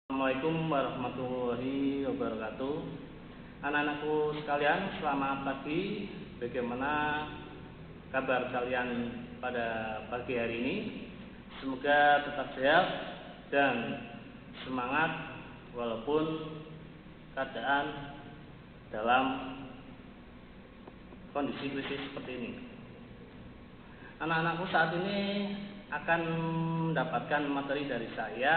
Assalamualaikum warahmatullahi wabarakatuh. Anak-anakku sekalian, selamat pagi. Bagaimana kabar kalian pada pagi hari ini? Semoga tetap sehat dan semangat walaupun keadaan dalam kondisi krisis seperti ini. Anak-anakku saat ini akan mendapatkan materi dari saya,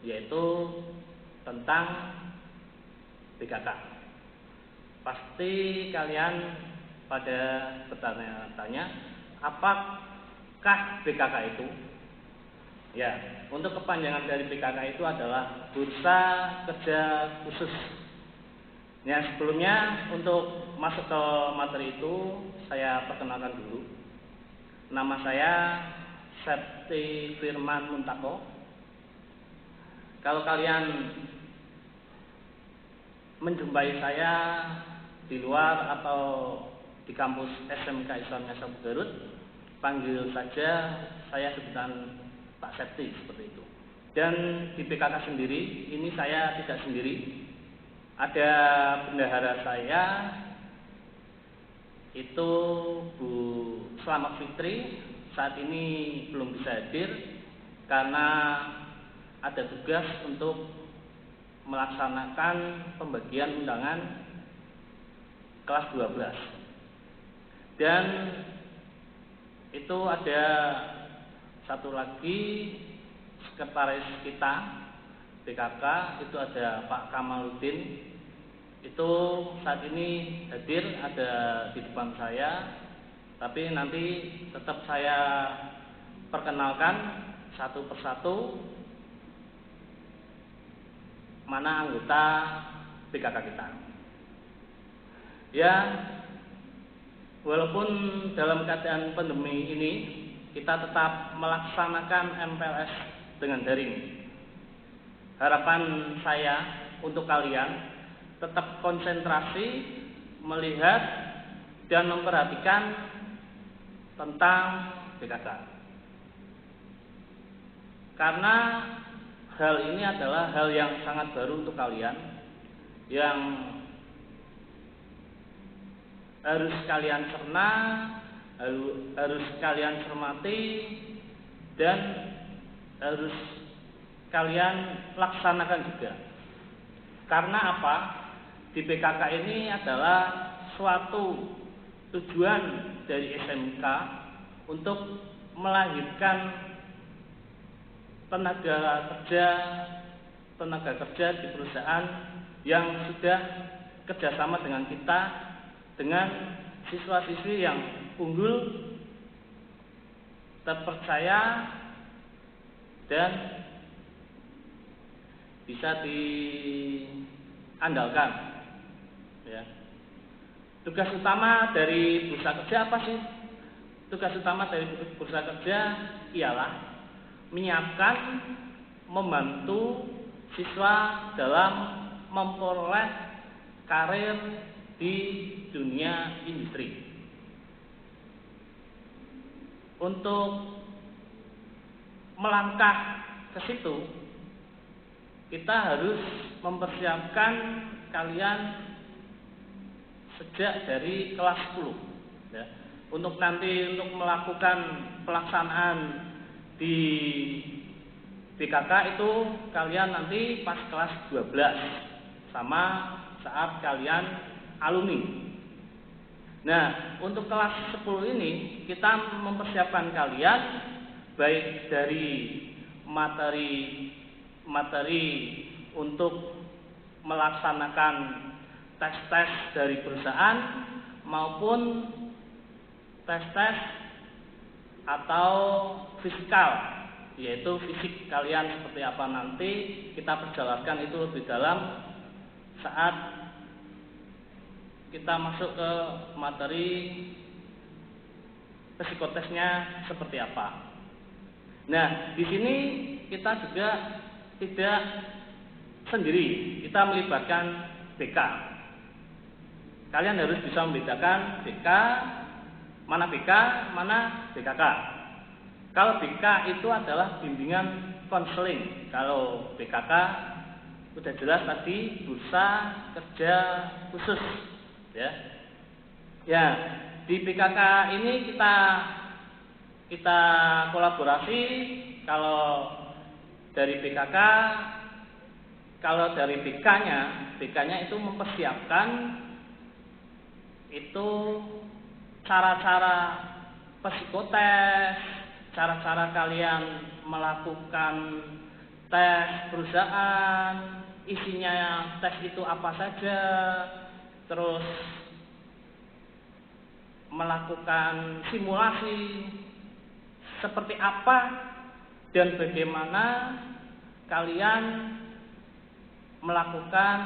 yaitu tentang BKK. Pasti kalian pada bertanya-tanya, apakah BKK itu? Ya, untuk kepanjangan dari BKK itu adalah Bursa Kerja Khusus. Ya, sebelumnya untuk masuk ke materi itu saya perkenalkan dulu. Nama saya Septi Firman Muntako. Kalau kalian menjumpai saya di luar atau di kampus SMK Islam Nyasa Garut, panggil saja saya sebutan Pak Septi seperti itu. Dan di PKK sendiri, ini saya tidak sendiri. Ada bendahara saya, itu Bu Selamat Fitri. Saat ini belum bisa hadir karena ada tugas untuk melaksanakan pembagian undangan kelas 12. Dan itu ada satu lagi sekretaris kita BKK, itu ada Pak Kamaludin. Itu saat ini hadir, ada di depan saya, tapi nanti tetap saya perkenalkan satu persatu mana anggota BKK kita. Ya, walaupun dalam keadaan pandemi ini kita tetap melaksanakan MPLS dengan daring. Harapan saya untuk kalian tetap konsentrasi melihat dan memperhatikan tentang BKK. Karena hal ini adalah hal yang sangat baru untuk kalian, yang harus kalian cerna, harus kalian cermati, dan harus kalian laksanakan juga. Karena apa? Di PKK ini adalah suatu tujuan dari SMK untuk melahirkan tenaga kerja di perusahaan yang sudah kerjasama dengan kita, dengan siswa-siswi yang unggul, terpercaya, dan bisa diandalkan. Ya. Tugas utama dari bursa kerja apa sih? Tugas utama dari bursa kerja ialah menyiapkan, membantu siswa dalam memperoleh karir di dunia industri. Untuk melangkah ke situ, kita harus mempersiapkan kalian sejak dari kelas 10. Ya. Untuk nanti untuk melakukan pelaksanaan di BKK itu kalian nanti pas kelas 12 sama saat kalian alumni. Nah, untuk kelas 10 ini kita mempersiapkan kalian baik dari materi untuk melaksanakan tes-tes dari perusahaan maupun tes-tes atau fisikal, yaitu fisik kalian seperti apa nanti kita perjelaskan itu lebih dalam saat kita masuk ke materi psikotesnya seperti apa. Nah, di sini kita juga tidak sendiri, kita melibatkan BK. Kalian harus bisa membedakan BK, mana BK, mana BKK. Kalau BK itu adalah bimbingan konseling. Kalau BKK udah jelas tadi Bursa Kerja Khusus, ya. Ya, di BKK ini kita kolaborasi. Kalau dari BKK, kalau dari BK-nya itu mempersiapkan itu cara-cara psikotes, cara-cara kalian melakukan tes perusahaan, isinya tes itu apa saja, terus melakukan simulasi seperti apa dan bagaimana kalian melakukan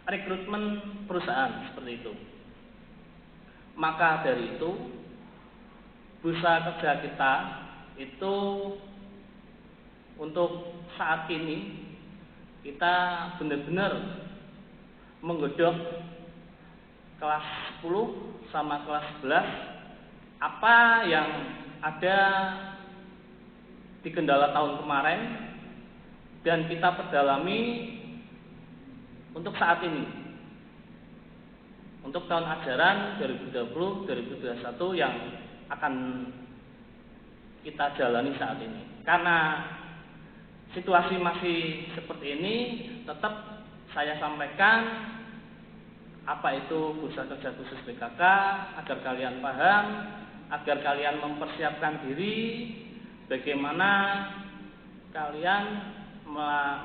rekrutmen perusahaan seperti itu. Maka dari itu bursa kerja kita itu untuk saat ini kita benar-benar menggodok kelas 10 sama kelas 11 apa yang ada di kendala tahun kemarin dan kita perdalami untuk saat ini, untuk tahun ajaran 2020-2021 yang akan kita jalani saat ini. Karena situasi masih seperti ini, tetap saya sampaikan apa itu bursa kerja khusus BKK agar kalian paham, agar kalian mempersiapkan diri bagaimana kalian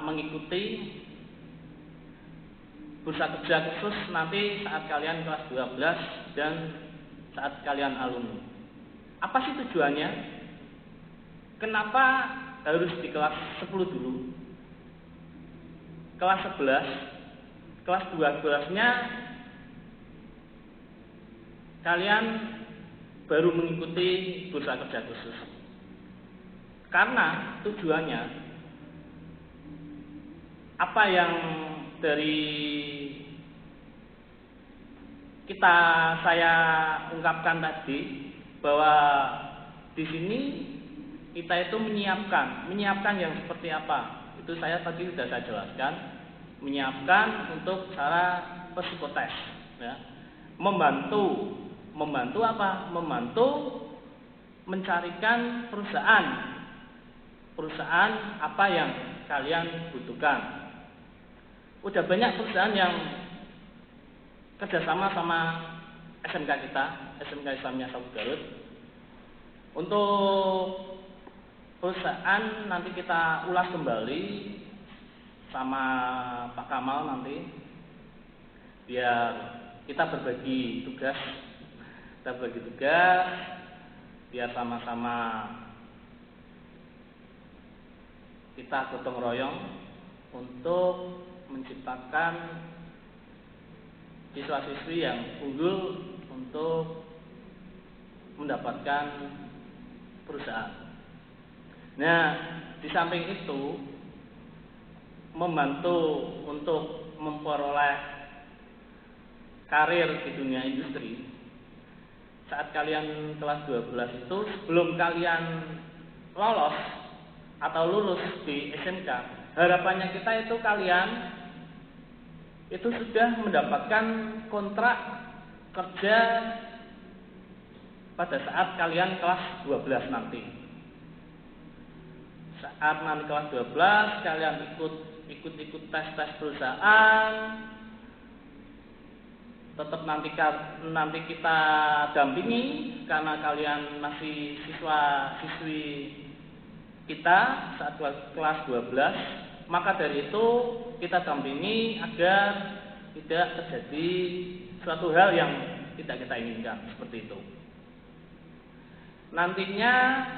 mengikuti bursa kerja khusus nanti saat kalian kelas 12 dan saat kalian alumni. Apa sih tujuannya? Kenapa harus di kelas 10 dulu? Kelas 11, kelas 12-nya kalian baru mengikuti bursa kerja khusus. Karena tujuannya apa yang dari saya ungkapkan tadi, bahwa di sini kita itu menyiapkan yang seperti apa. Itu saya tadi sudah saya jelaskan, menyiapkan untuk cara psikotes, ya. Membantu apa? Membantu mencarikan perusahaan apa yang kalian butuhkan. Udah banyak perusahaan yang kerjasama sama SMK kita, SMK Islamiyah Sabu Garut. Untuk perusahaan nanti kita ulas kembali sama Pak Kamal nanti, biar kita berbagi tugas, biar sama-sama kita gotong royong untuk menciptakan siswa-siswi yang unggul untuk mendapatkan perusahaan. Nah, di samping itu membantu untuk memperoleh karir di dunia industri. Saat kalian kelas 12 itu, sebelum kalian lolos atau lulus di SMK, harapannya kita itu kalian itu sudah mendapatkan kontrak kerja pada saat kalian kelas 12 nanti. Saat nanti kelas 12 kalian ikut tes perusahaan, tetap nanti kita dampingi karena kalian masih siswa-siswi kita saat kelas 12. Maka dari itu kita dampingi agar tidak terjadi suatu hal yang tidak kita inginkan, seperti itu. Nantinya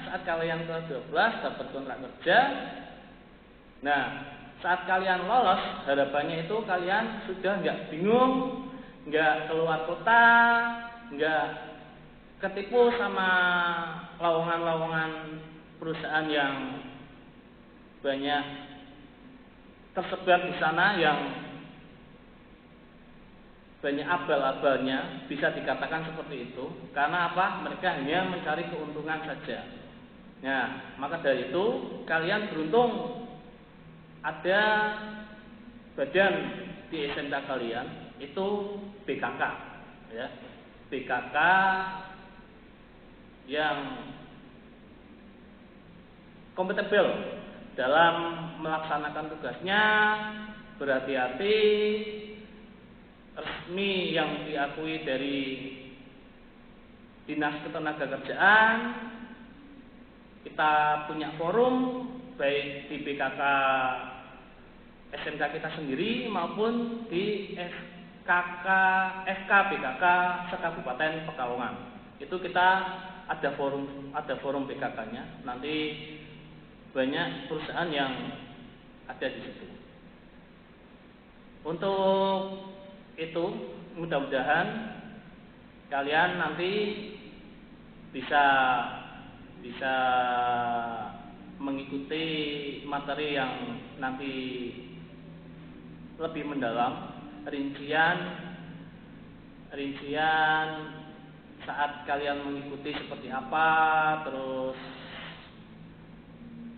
saat kalian kelas 12 dapat kontrak kerja, nah saat kalian lolos, harapannya itu kalian sudah nggak bingung, nggak keluar kota, nggak ketipu sama lowongan-lowongan perusahaan yang banyak tersebar di sana, yang banyak abal-abalnya, bisa dikatakan seperti itu. Karena apa? Mereka hanya mencari keuntungan saja. Nah, maka dari itu kalian beruntung ada badan di SMK kalian itu BKK, ya. BKK yang kompatibel dalam melaksanakan tugasnya, berhati-hati, resmi yang diakui dari Dinas Ketenagakerjaan. Kita punya forum baik di BKK SMK kita sendiri maupun di FK BKK Sekabupaten Pekalongan. Itu kita ada forum BKK-nya. Nanti banyak perusahaan yang ada di situ. Untuk itu mudah-mudahan kalian nanti bisa mengikuti materi yang nanti lebih mendalam, rincian saat kalian mengikuti seperti apa, terus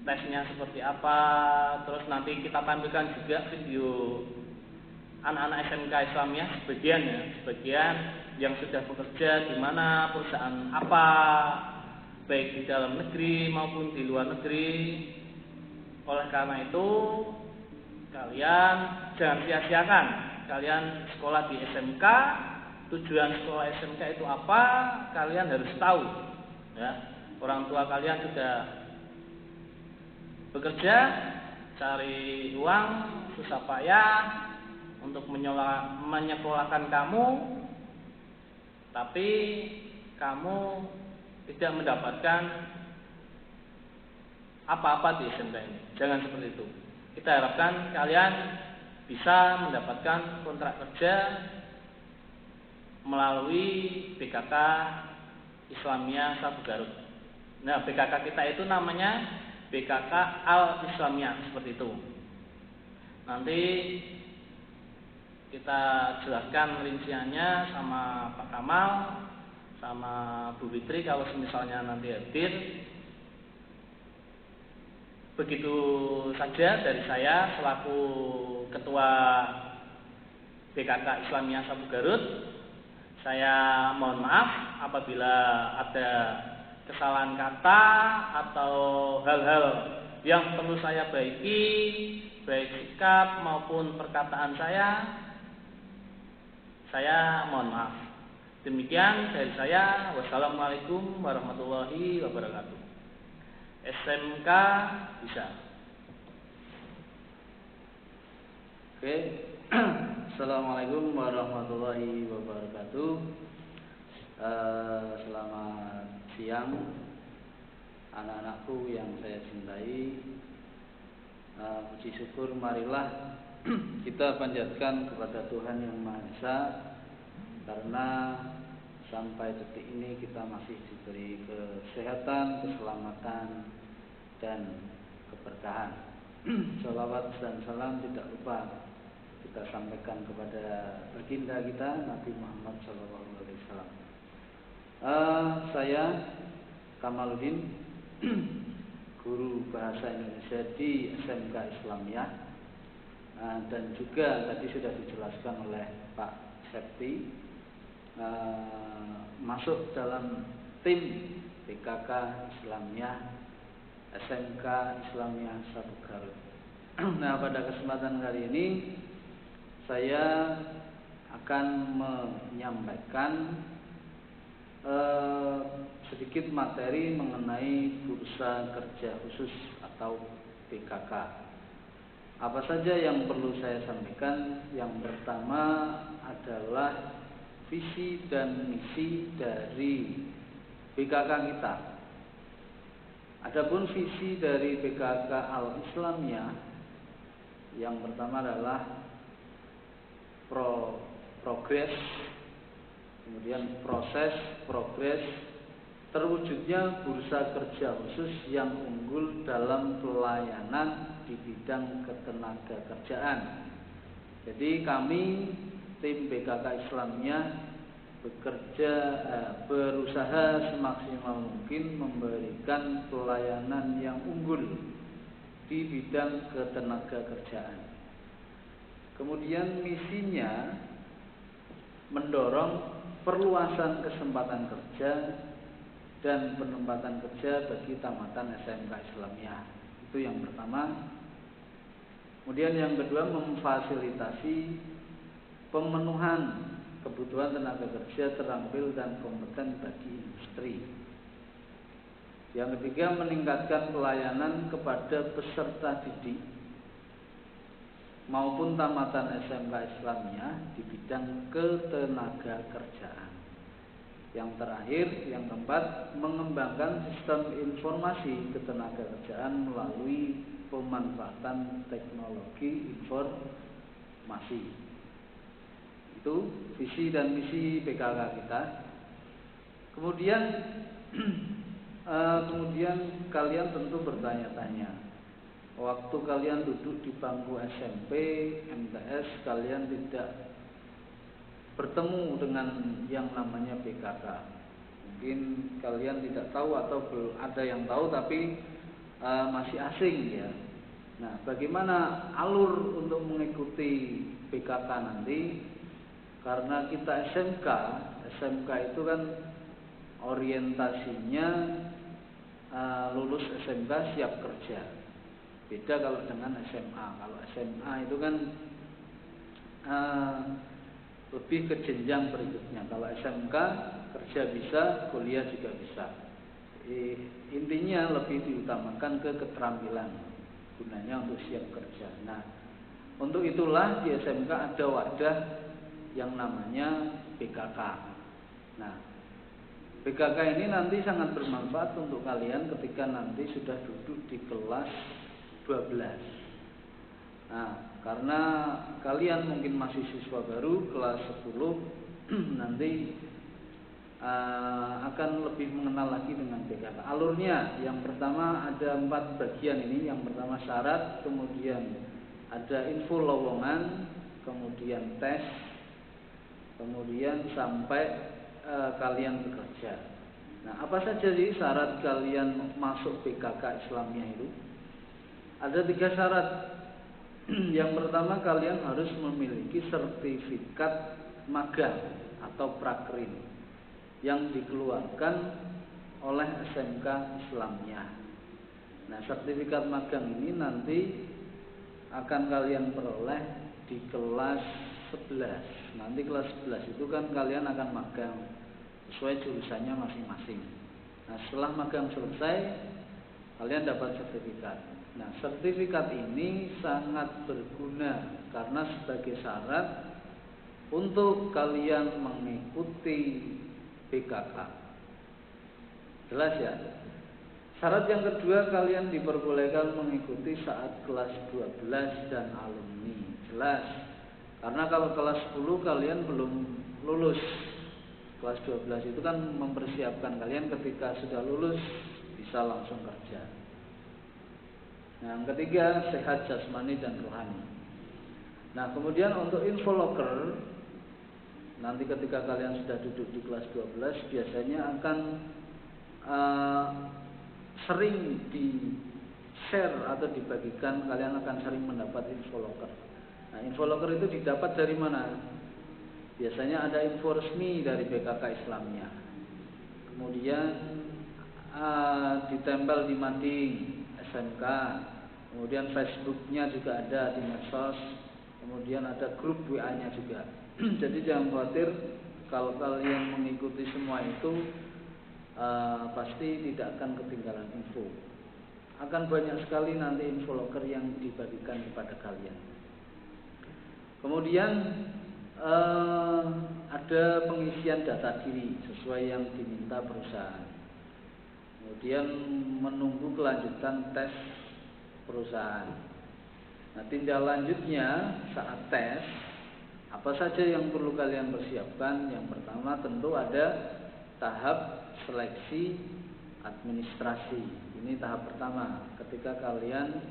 tesnya seperti apa, terus nanti kita tampilkan juga video anak-anak SMK Islamiyah sebagian yang sudah bekerja di mana, perusahaan apa, baik di dalam negeri maupun di luar negeri. Oleh karena itu kalian jangan sia-siakan, kalian sekolah di SMK, tujuan sekolah SMK itu apa, kalian harus tahu, ya. Orang tua kalian sudah bekerja, cari uang, susah payah untuk menyekolahkan kamu, tapi kamu tidak mendapatkan apa-apa di SMK ini. Jangan seperti itu. Kita harapkan kalian bisa mendapatkan kontrak kerja melalui BKK Islamiyah Sabu Garut. Nah, BKK kita itu namanya BKK Al Islamiyah, seperti itu. Nanti kita jelaskan rinciannya sama Pak Kamal, sama Bu Fitri kalau misalnya nanti hadir. Begitu saja dari saya selaku Ketua BKK Islamiyah Sabu Garut. Saya mohon maaf apabila ada kesalahan kata atau hal-hal yang perlu saya baiki, baik sikap maupun perkataan saya mohon maaf. Demikian dari saya. Wassalamualaikum warahmatullahi wabarakatuh. SMK bisa. Oke. Assalamualaikum warahmatullahi wabarakatuh. Selamat siang anak-anakku yang saya cintai. Puji syukur marilah kita panjatkan kepada Tuhan Yang Maha Esa, karena sampai detik ini kita masih diberi kesehatan, keselamatan, dan keberkahan. Sholawat dan salam tidak lupa kita sampaikan kepada baginda kita Nabi Muhammad SAW. Saya Kamaluddin, guru bahasa Indonesia di SMK Islamiyah, dan juga tadi sudah dijelaskan oleh Pak Septi, masuk dalam tim BKK Islamiyah SMK Islamiyah Sabu Garut. Nah, pada kesempatan kali ini saya akan menyampaikan sedikit materi mengenai bursa kerja khusus atau BKK. Apa saja yang perlu saya sampaikan? Yang pertama adalah visi dan misi dari BKK kita. Adapun visi dari BKK Al Islamiyah, yang pertama adalah progres, kemudian proses, progres, terwujudnya bursa kerja khusus yang unggul dalam pelayanan di bidang ketenagakerjaan. Jadi kami tim BKK Islamiyah berusaha semaksimal mungkin memberikan pelayanan yang unggul di bidang ketenagakerjaan. Kemudian misinya mendorong perluasan kesempatan kerja dan penempatan kerja bagi tamatan SMK Islamiyah. Itu yang pertama. Kemudian yang kedua, memfasilitasi pemenuhan kebutuhan tenaga kerja terampil dan kompeten bagi industri. Yang ketiga, meningkatkan pelayanan kepada peserta didik maupun tamatan SMK Islamiyah di bidang ketenaga kerjaan. Yang terakhir, yang keempat, mengembangkan sistem informasi ketenaga kerjaan melalui pemanfaatan teknologi informasi. Itu visi dan misi PKK kita. Kemudian kalian tentu bertanya-tanya, waktu kalian duduk di bangku SMP, MTS, kalian tidak bertemu dengan yang namanya PKK. Mungkin kalian tidak tahu atau belum ada yang tahu, tapi masih asing ya. Nah, bagaimana alur untuk mengikuti PKK nanti? Karena kita SMK itu kan orientasinya lulus SMK siap kerja. Beda kalau dengan SMA. Kalau SMA itu kan lebih ke jenjang berikutnya. Kalau SMK kerja bisa, kuliah juga bisa. Intinya lebih diutamakan ke keterampilan, gunanya untuk siap kerja. Nah, untuk itulah di SMK ada wadah yang namanya PKK. Nah, PKK ini nanti sangat bermanfaat untuk kalian ketika nanti sudah duduk di kelas 12. Nah, karena kalian mungkin masih siswa baru kelas 10 nanti akan lebih mengenal lagi dengan PKK. Alurnya yang pertama ada 4 bagian ini. Yang pertama syarat, kemudian ada info lowongan, kemudian tes, kemudian sampai kalian bekerja. Nah, apa saja sih syarat kalian masuk PKK Islamiyah itu? Ada 3 syarat. Yang pertama, kalian harus memiliki sertifikat magang atau prakrin yang dikeluarkan oleh SMK Islamiyah. Nah, sertifikat magang ini nanti akan kalian peroleh di kelas 11. Nanti kelas 11 itu kan kalian akan magang sesuai jurusannya masing-masing. Nah, setelah magang selesai, kalian dapat sertifikat. Nah, sertifikat ini sangat berguna karena sebagai syarat untuk kalian mengikuti PKK. Jelas ya? Syarat yang kedua, kalian diperbolehkan mengikuti saat kelas 12 dan alumni. Jelas. Karena kalau kelas 10 kalian belum lulus. Kelas 12 itu kan mempersiapkan kalian ketika sudah lulus bisa langsung kerja. Nah, yang ketiga, sehat jasmani dan rohani. Nah, kemudian untuk info loker, nanti ketika kalian sudah duduk di kelas 12 biasanya akan sering di share atau dibagikan, kalian akan sering mendapat info loker. Nah, info loker itu didapat dari mana? Biasanya ada info resmi dari PKK Islamiyah. Kemudian ditempel di mading SMK. Kemudian Facebooknya juga ada di medsos. Kemudian ada grup WA-nya juga. Jadi jangan khawatir kalau kalian mengikuti semua itu pasti tidak akan ketinggalan info. Akan banyak sekali nanti info loker yang dibagikan kepada kalian. Kemudian ada pengisian data diri sesuai yang diminta perusahaan. Kemudian menunggu kelanjutan tes perusahaan. Nah, tindak lanjutnya saat tes, apa saja yang perlu kalian persiapkan? Yang pertama tentu ada tahap seleksi administrasi. Ini tahap pertama ketika kalian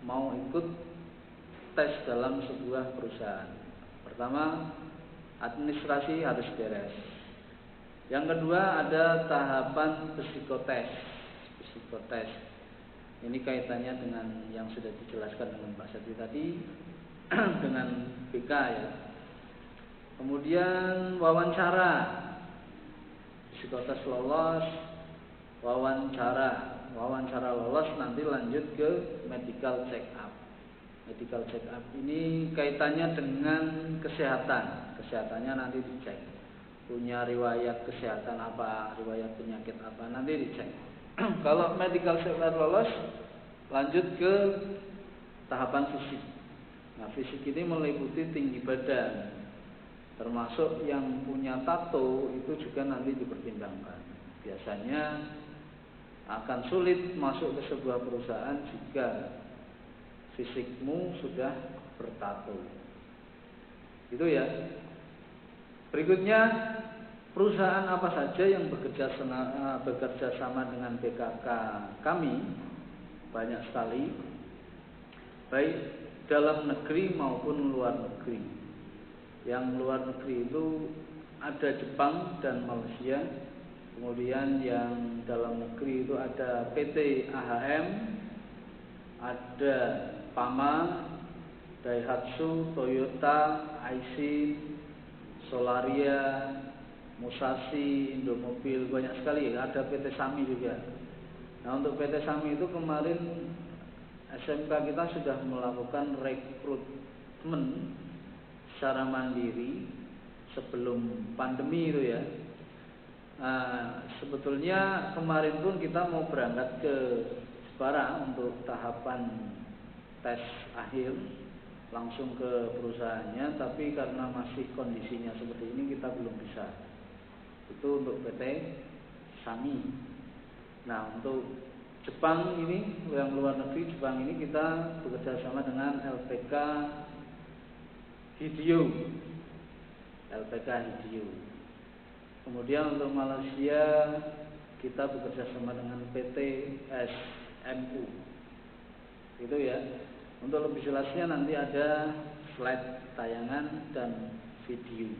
mau ikut tes dalam sebuah perusahaan. Pertama, administrasi harus beres. Yang kedua ada tahapan psikotes. Psikotes ini kaitannya dengan yang sudah dijelaskan dengan Pak Setri tadi dengan BK ya. Kemudian wawancara, psikotes lolos, wawancara lolos, nanti lanjut ke medical check up. Medical check up ini kaitannya dengan kesehatan. Kesehatannya nanti dicek. Punya riwayat kesehatan apa, riwayat penyakit apa, nanti dicek. Kalau medical check up lolos, lanjut ke tahapan fisik. Nah, fisik ini meliputi tinggi badan, termasuk yang punya tato itu juga nanti dipertimbangkan. Biasanya akan sulit masuk ke sebuah perusahaan jika fisikmu sudah bertato. Itu ya. Berikutnya, perusahaan apa saja yang bekerja sama dengan BKK kami, banyak sekali, baik dalam negeri maupun luar negeri. Yang luar negeri itu ada Jepang dan Malaysia. Kemudian yang dalam negeri itu ada PT AHM, ada PAMA, Daihatsu, Toyota, Aisin, Solaria, Musashi, Indomobil, banyak sekali. Ada PT Sami juga. Nah, untuk PT Sami itu kemarin SMK kita sudah melakukan rekrutmen secara mandiri sebelum pandemi itu ya. Nah, sebetulnya kemarin pun kita mau berangkat ke Jepara untuk tahapan tes akhir, langsung ke perusahaannya, tapi karena masih kondisinya seperti ini kita belum bisa. Itu untuk PT Sami. Nah, untuk Jepang ini, yang luar negeri Jepang ini kita bekerja sama dengan LPK Hideo. LPK Hideo. Kemudian untuk Malaysia kita bekerja sama dengan PT SMU. Itu ya. Untuk lebih jelasnya nanti ada slide tayangan dan video.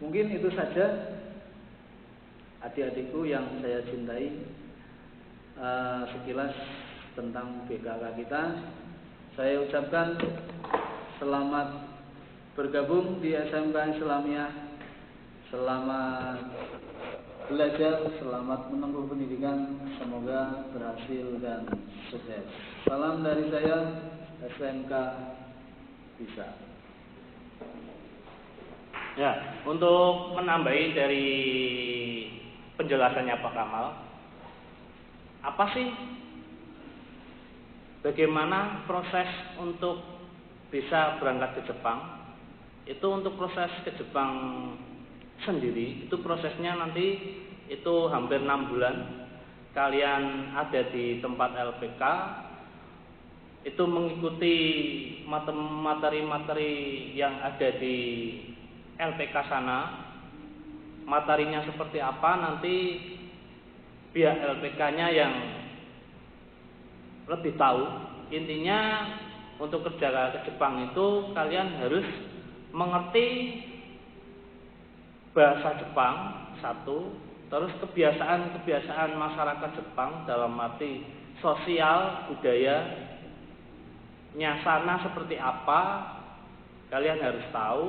Mungkin itu saja adik-adikku yang saya cintai, sekilas tentang BKK kita. Saya ucapkan selamat bergabung di SMK Islamiyah, selamat belajar, selamat menempuh pendidikan, semoga berhasil dan sukses. Salam dari saya, SMK Bisa. Ya, untuk menambahi dari penjelasannya Pak Kamal, apa sih bagaimana proses untuk bisa berangkat ke Jepang? Itu untuk proses ke Jepang sendiri, itu prosesnya nanti itu hampir 6 bulan. Kalian ada di tempat LPK, itu mengikuti materi-materi yang ada di LPK sana. Materinya seperti apa nanti pihak LPK-nya yang lebih tahu. Intinya untuk kerja ke Jepang itu kalian harus mengerti bahasa Jepang satu, terus kebiasaan masyarakat Jepang dalam arti sosial budayanya sana seperti apa kalian harus tahu.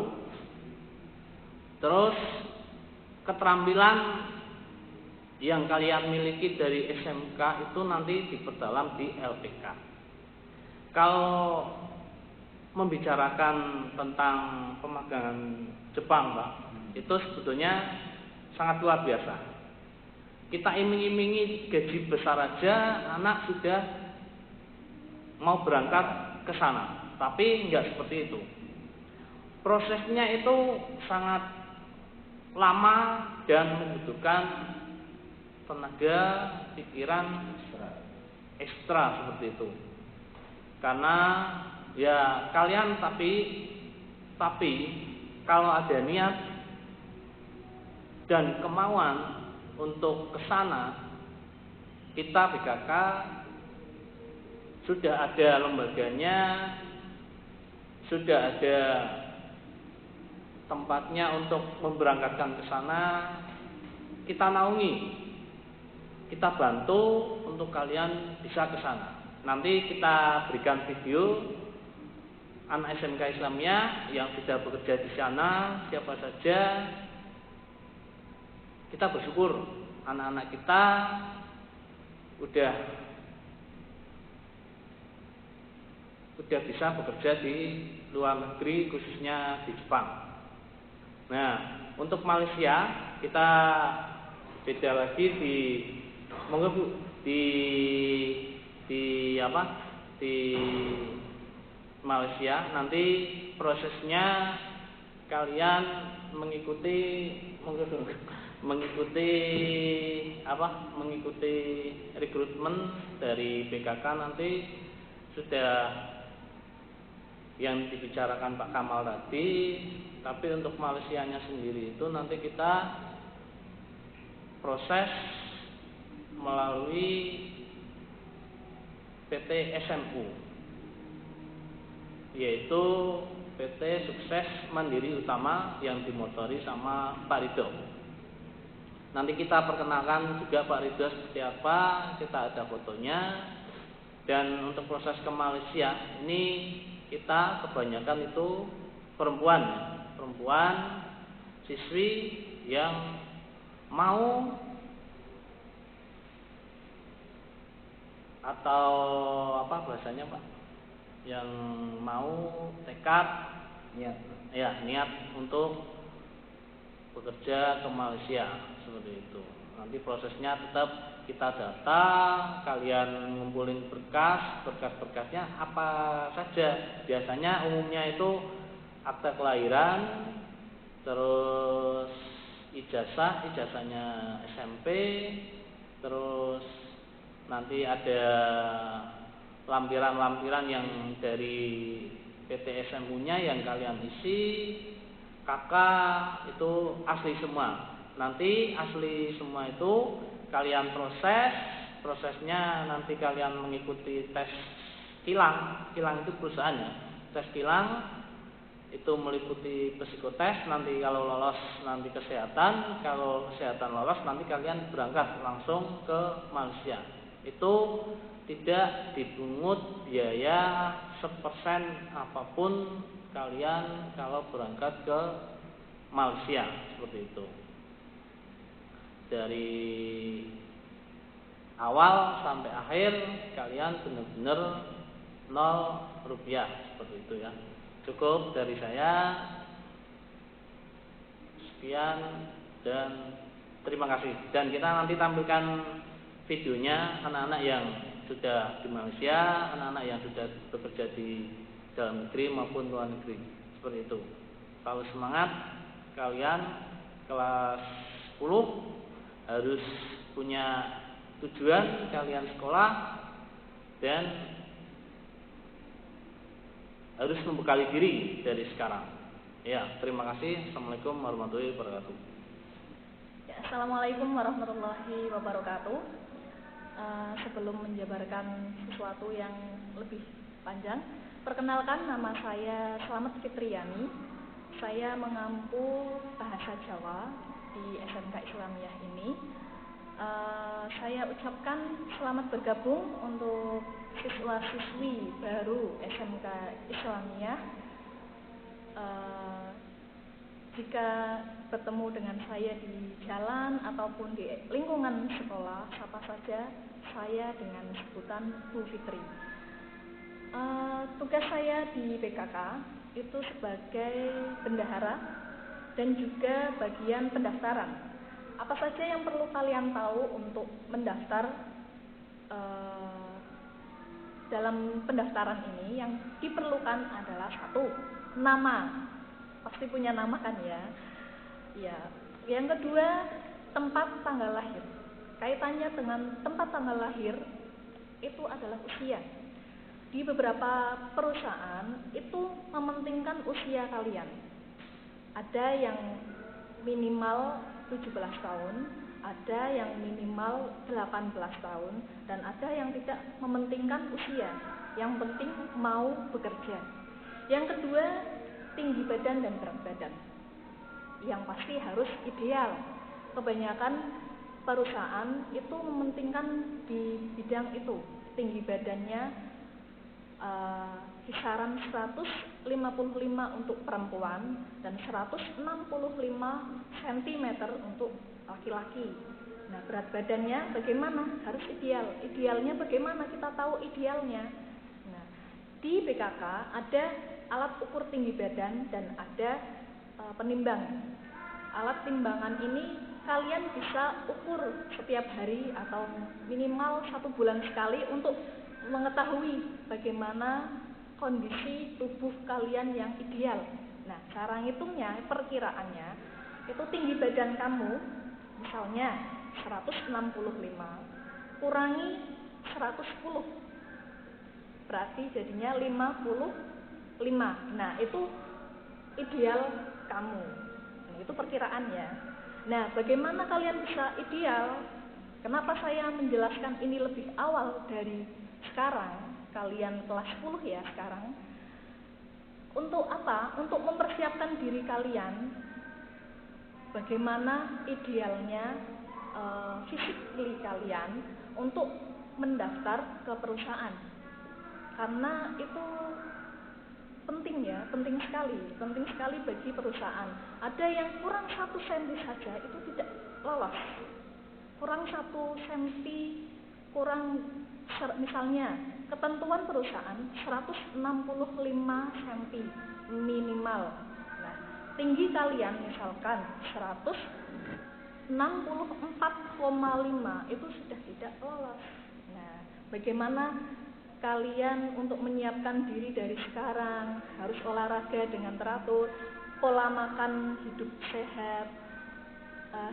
Terus keterampilan yang kalian miliki dari SMK itu nanti diperdalam di LPK. Kalau membicarakan tentang pemagangan Jepang, Pak, itu sebetulnya sangat luar biasa. Kita iming-imingi gaji besar aja, anak sudah mau berangkat ke sana, tapi enggak seperti itu. Prosesnya itu sangat lama dan membutuhkan tenaga, pikiran ekstra seperti itu. Karena ya kalian tapi kalau ada niat dan kemauan untuk ke sana, kita BKK sudah ada lembaganya, sudah ada tempatnya untuk memberangkatkan ke sana, kita naungi, kita bantu untuk kalian bisa ke sana. Nanti kita berikan video anak SMK Islamiyah yang sudah bekerja di sana, siapa saja. Kita bersyukur anak-anak kita udah bisa bekerja di luar negeri, khususnya di Jepang. Nah, untuk Malaysia kita beda lagi di Malaysia. Nanti prosesnya kalian mengikuti rekrutmen dari BKK. Nanti sudah yang dibicarakan Pak Kamal tadi, tapi untuk Malaysianya sendiri itu nanti kita proses melalui PT SMU, yaitu PT Sukses Mandiri Utama yang dimotori sama Pak Ridho. Nanti kita perkenalkan juga Pak Ridho seperti apa, kita ada fotonya. Dan untuk proses ke Malaysia ini kita kebanyakan itu perempuan siswi yang mau atau apa bahasanya Pak, yang mau tekad niat untuk bekerja ke Malaysia seperti itu. Nanti prosesnya tetap kita data, kalian ngumpulin berkas-berkasnya apa saja. Biasanya umumnya itu akta kelahiran, terus ijazahnya SMP, terus nanti ada lampiran-lampiran yang dari PT SMU-nya yang kalian isi. kakak itu asli semua. Nanti asli semua itu kalian prosesnya nanti kalian mengikuti tes kilang itu perusahaannya. Tes kilang itu meliputi psikotes, nanti kalau lolos nanti kesehatan, kalau kesehatan lolos nanti kalian berangkat langsung ke Malaysia. Itu tidak dipungut biaya 1% apapun kalian kalau berangkat ke Malaysia, seperti itu. Dari awal sampai akhir kalian benar-benar 0 rupiah, seperti itu ya. Cukup dari saya. Sekian dan terima kasih. Dan kita nanti tampilkan videonya anak-anak yang sudah di Malaysia, anak-anak yang sudah bekerja di dalam negeri maupun luar negeri, seperti itu. Kalau semangat, kalian kelas 10 harus punya tujuan, kalian sekolah dan harus membekali diri dari sekarang. Ya, terima kasih. Assalamualaikum warahmatullahi wabarakatuh. Ya, Assalamualaikum warahmatullahi wabarakatuh. Sebelum menjabarkan sesuatu yang lebih panjang, perkenalkan, nama saya Slamet Fitriani. Saya mengampu bahasa Jawa di SMK Islamiyah ini. Saya ucapkan selamat bergabung untuk siswa-siswi baru SMK Islamiyah. Jika bertemu dengan saya di jalan ataupun di lingkungan sekolah, sapa saja saya dengan sebutan Bu Fitri. Tugas saya di BKK itu sebagai bendahara dan juga bagian pendaftaran. Apa saja yang perlu kalian tahu untuk mendaftar? Dalam pendaftaran ini yang diperlukan adalah 1, nama. Pasti punya nama kan ya? Ya. Yang kedua, tempat tanggal lahir. Kaitannya dengan tempat tanggal lahir itu adalah usia. Di beberapa perusahaan itu mementingkan usia kalian. Ada yang minimal 17 tahun, ada yang minimal 18 tahun, dan ada yang tidak mementingkan usia. Yang penting mau bekerja. Yang kedua, tinggi badan dan berat badan. yang pasti harus ideal. Kebanyakan perusahaan itu mementingkan di bidang itu, tinggi badannya kisaran 155 untuk perempuan dan 165 cm untuk laki-laki. Nah, berat badannya bagaimana? Harus ideal. Idealnya bagaimana? Kita tahu idealnya. Nah, di BKK ada alat ukur tinggi badan dan ada penimbang. Alat timbangan ini kalian bisa ukur setiap hari atau minimal 1 bulan sekali untuk mengetahui bagaimana kondisi tubuh kalian yang ideal. Nah, cara ngitungnya, perkiraannya, itu tinggi badan kamu, misalnya 165, kurangi 110, berarti jadinya 55. Nah, itu ideal kamu. Nah, itu perkiraannya. Nah, bagaimana kalian bisa ideal? Kenapa saya menjelaskan ini lebih awal dari sekarang? Kalian kelas 10 ya sekarang. Untuk apa? Untuk mempersiapkan diri kalian bagaimana idealnya fisik kalian untuk mendaftar ke perusahaan. Karena itu penting ya, penting sekali bagi perusahaan. Ada yang kurang 1 cm saja itu tidak lolos. Kurang 1 cm, misalnya ketentuan perusahaan 165 cm minimal. Nah, tinggi kalian misalkan 164,5 itu sudah tidak lolos. Nah, bagaimana kalian untuk menyiapkan diri dari sekarang? Harus olahraga dengan teratur, pola makan hidup sehat.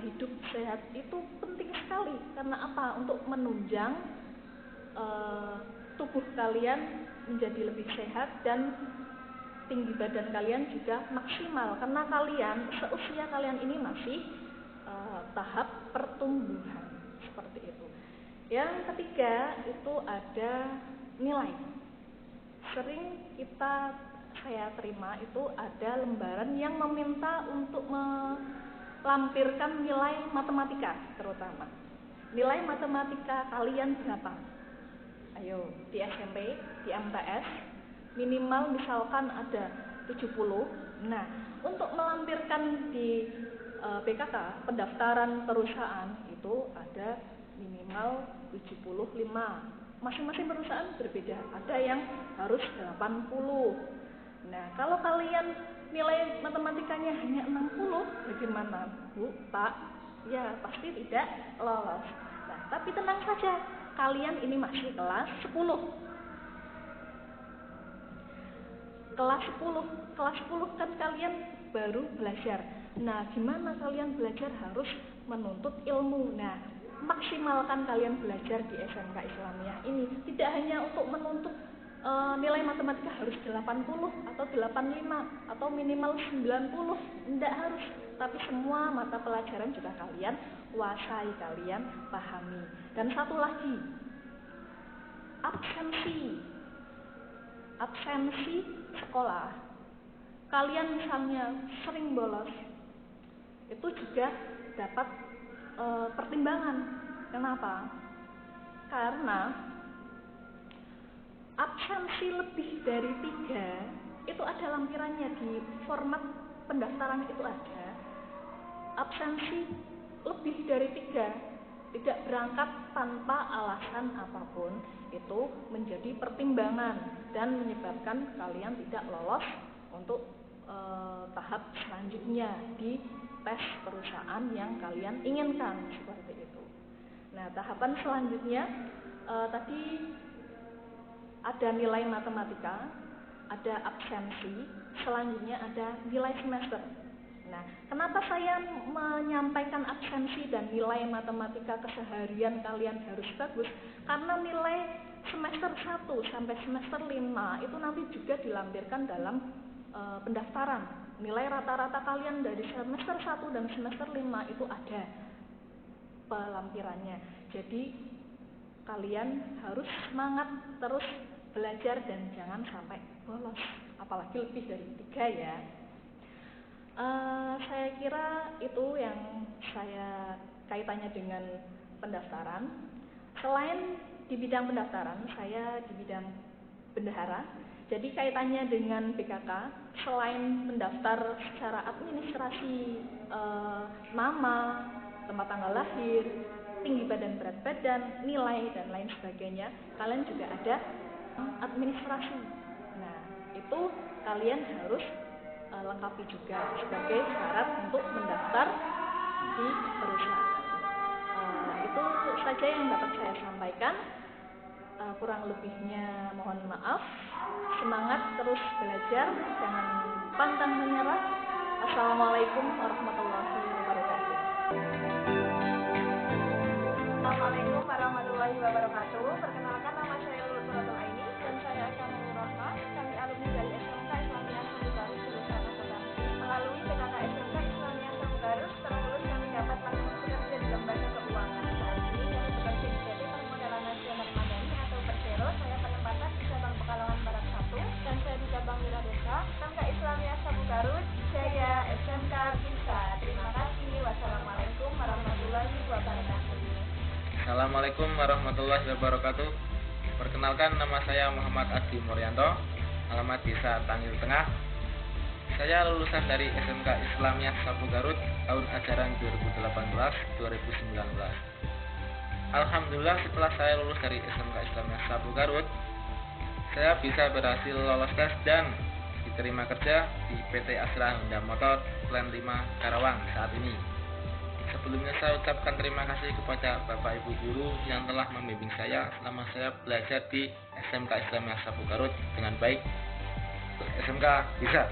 Hidup sehat itu penting sekali. Karena apa? Untuk menunjang tubuh kalian menjadi lebih sehat dan tinggi badan kalian juga maksimal. Karena kalian, seusia kalian ini masih tahap pertumbuhan. Seperti itu. Yang ketiga itu ada nilai. Sering saya terima itu ada lembaran yang meminta untuk melampirkan nilai matematika terutama. Nilai matematika kalian berapa? Ayo, di SMP, di MTS, minimal misalkan ada 70. Nah, untuk melampirkan di BKK, pendaftaran perusahaan itu ada minimal 75. Masing-masing perusahaan berbeda, ada yang harus 80. Nah, kalau kalian nilai matematikanya hanya 60, bagaimana, Bu, Pak? Ya, pasti tidak lolos. Nah, tapi tenang saja, kalian ini masih kelas 10. Kelas 10 kan kalian baru belajar. Nah, gimana kalian belajar? Harus menuntut ilmu. Nah, maksimalkan kalian belajar di SMK Islamiyah ini. Tidak hanya untuk menuntut nilai matematika harus 80 atau 85 atau minimal 90. Tidak harus. Tapi semua mata pelajaran juga kalian kuasai, kalian pahami. Dan satu lagi, absensi sekolah. Kalian misalnya sering bolos, itu juga dapat pertimbangan. Kenapa? Karena absensi lebih dari 3 itu ada lampirannya di format pendaftaran itu ada. Absensi lebih dari 3 tidak berangkat tanpa alasan apapun itu menjadi pertimbangan dan menyebabkan kalian tidak lolos untuk tahap selanjutnya di tes perusahaan yang kalian inginkan, seperti itu. Nah, tahapan selanjutnya tadi ada nilai matematika, ada absensi, selanjutnya ada nilai semester. Nah, kenapa saya menyampaikan absensi dan nilai matematika keseharian kalian harus bagus? Karena nilai semester 1 sampai semester 5 itu nanti juga dilampirkan dalam pendaftaran. Nilai rata-rata kalian dari semester 1 dan semester 5 itu ada pelampirannya. Jadi kalian harus semangat terus belajar dan jangan sampai bolos, apalagi lebih dari 3 ya. Saya kira itu yang saya kaitannya dengan pendaftaran. Selain di bidang pendaftaran, saya di bidang bendahara. Jadi kaitannya dengan BKK, selain mendaftar secara administrasi, nama, tempat tanggal lahir, tinggi badan, berat badan, nilai, dan lain sebagainya, kalian juga ada administrasi. Nah, itu kalian harus lengkapi juga sebagai syarat untuk mendaftar di perusahaan. Itu saja yang dapat saya sampaikan. Kurang lebihnya mohon maaf. Semangat terus belajar, jangan pantang menyerah. Assalamualaikum warahmatullahi wabarakatuh. Assalamualaikum warahmatullahi wabarakatuh. Perkenalkan, nama saya Lulus Suratul Aini dan saya akan Rahma. Kami alumni dari SMK Islamiyah Sabu Garut jurusan akuntansi. Melalui PKK SMK Islamiyah Sabu Garut, terlulus kami dapat langsung bekerja di lembaga keuangan. Saat ini kami bekerja di PT Permodalan Nasional Madani atau Persero. Saya penempatan di cabang Pekalongan Barat 1 dan saya di cabang Wiradesa. SMK Islamiyah Sabu Garut, Jaya SMK Bisa. Terima kasih. Wassalamualaikum warahmatullahi wabarakatuh. Assalamualaikum warahmatullahi wabarakatuh. Perkenalkan, nama saya Muhammad Adi Muryanto, alamat Desa Tangil Tengah. Saya lulusan dari SMK Islamiyah Sabu Garut tahun ajaran 2018-2019. Alhamdulillah, setelah saya lulus dari SMK Islamiyah Sabu Garut, saya bisa berhasil lolos tes dan diterima kerja di PT Astra Honda Motor Plan 5 Karawang saat ini. Sebelumnya saya ucapkan terima kasih kepada Bapak Ibu Guru yang telah membimbing saya selama saya belajar di SMK Islamiyah Sabu Garut dengan baik. SMK bisa.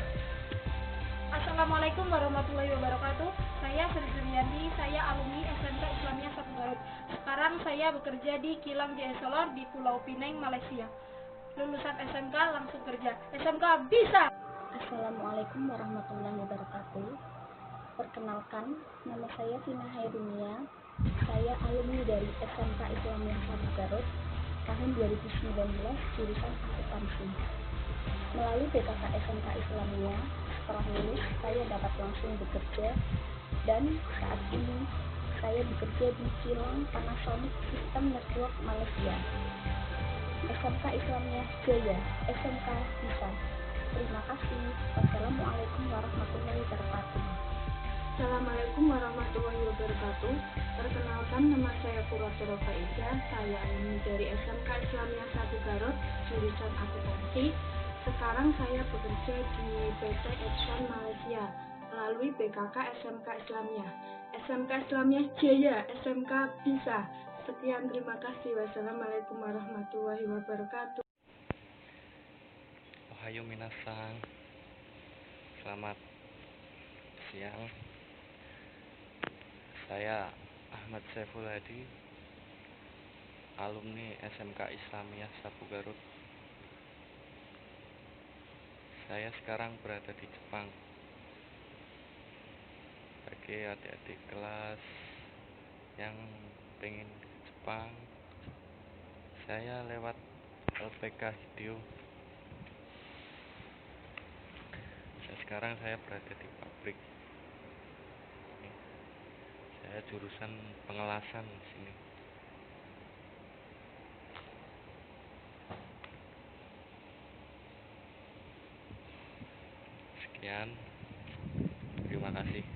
Assalamualaikum warahmatullahi wabarakatuh. Saya Sri Suryani, saya alumni SMK Islamiyah Sabu Garut. Sekarang saya bekerja di kilang JS di Pulau Pinang, Malaysia. Lulusan SMK langsung kerja. SMK bisa. Assalamualaikum warahmatullahi wabarakatuh. Perkenalkan, nama saya Vina Hairunia. Saya alumni dari SMK Islamiyah Sabu Garut tahun 2019 jurusan akuntansi. Melalui BKK SMK Islamiyah, setelah lulus saya dapat langsung bekerja dan saat ini saya bekerja di kilang Panasonic System Network Malaysia. SMK Islamiyah Jaya, SMK Bisa. Terima kasih. Wassalamualaikum warahmatullahi wabarakatuh. Assalamualaikum warahmatullahi wabarakatuh. Perkenalkan, nama saya Kuratoro Faiza. Saya alumni dari SMK Islamiyah Sabu Garut jurusan akuntansi. Sekarang saya bekerja di PT Epson Malaysia melalui BKK SMK Islamiyah. SMK Islamiyah Jaya, SMK Bisa. Sekian, terima kasih. Wassalamualaikum warahmatullahi wabarakatuh. Ohayo minasan. Selamat siang. Saya Ahmad Saiful Hadi, alumni SMK Islamiyah Sabu Garut. Saya sekarang berada di Jepang. Bagi adik-adik kelas yang pengen ke Jepang, saya lewat LPK Hideo. Sekarang saya berada di pabrik. Saya jurusan pengelasan di sini. Sekian, terima kasih.